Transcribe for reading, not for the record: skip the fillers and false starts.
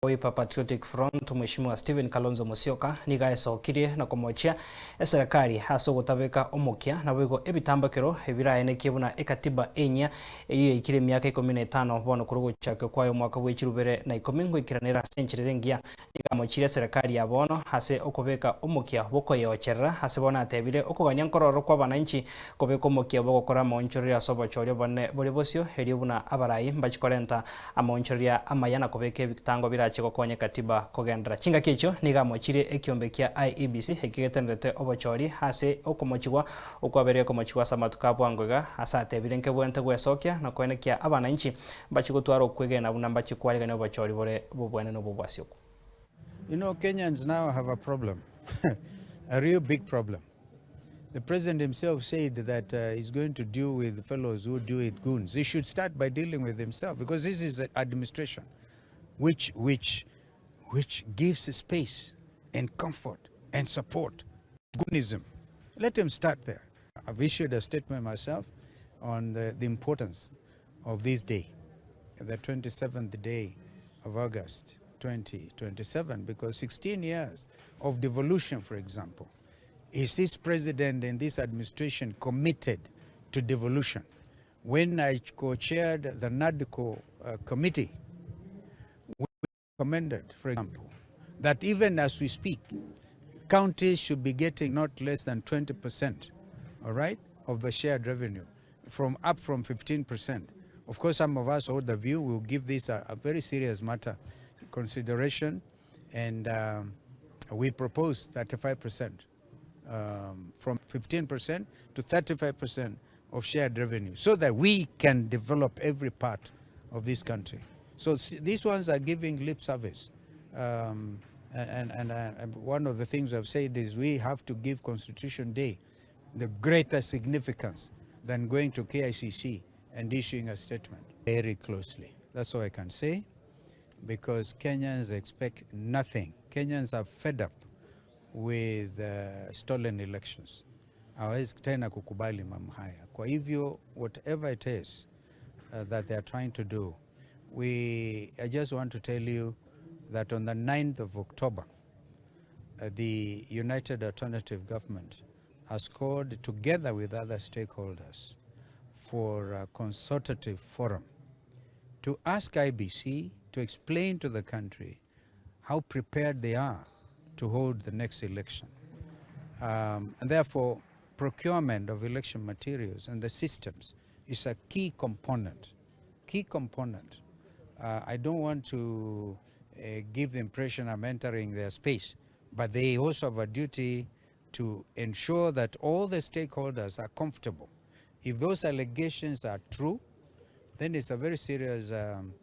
Patriotic Front Mheshimiwa Stephen Kalonzo Musyoka nigaecokirie na kumochia Eserekari haso gutabeka Mokia na wigo ebitambakiro ebiraenekie buna Ekatiba ENYIA iyo ikire miaka 15 bono kuruguchake kwayo mwaka w'echirubere na 10 Goikerania senchirengia nigamochire Eserekari ya bono hase okobeka Mokia bokoyocherera hase bona atebire okogania nkororo kwa bananchi kobeka Mokia bogokora monchoria sobochorio bone bori bosio eri buna abarai mbachikorenta amonchoria amayana kobeka ebitango bira gokonya katiba kogendera chinga kicho nigamochire ekiombe kia IEBC ekigetenderete obochori hase okomochigwa okwabere okomochigwa samatuka bwangwega asate birenke bwente gwesokia na kwenekia abananchi bachigotwara okwegena buna bachikwaregana obochori bore bubwene no bubwasioko. You know, Kenyans now have a problem, a real big problem. The president himself said that he's going to deal with fellows who do it goons. He should start by dealing with himself, because this is an administration which gives space and comfort and support to goonism. Let him start there. I've issued a statement myself on the importance of this day, the 27th day of August 2027, because 16 years of devolution, for example. Is this president and this administration committed to devolution? When I co-chaired the NADCO committee, we recommended, for example, that even as we speak, counties should be getting not less than 20%, all right, of the shared revenue, up from 15%. Of course, some of us hold the view we'll give this a very serious matter consideration, and we propose 35%, from 15% to 35% of shared revenue, so that we can develop every part of this country. So these ones are giving lip service. And one of the things I've said is we have to give Constitution Day the greater significance than going to KICC and issuing a statement. Very closely. That's all I can say, because Kenyans expect nothing. Kenyans are fed up with stolen elections. Hawezi tena kukubali mambo haya. Kwa hivyo, whatever it is that they are trying to do, I just want to tell you that on the 9th of October, the United Alternative Government has called, together with other stakeholders, for a consultative forum to ask IBC to explain to the country how prepared they are to hold the next election. And therefore, procurement of election materials and the systems is a key component. I don't want to give the impression I'm entering their space, but they also have a duty to ensure that all the stakeholders are comfortable. If those allegations are true, then it's a very serious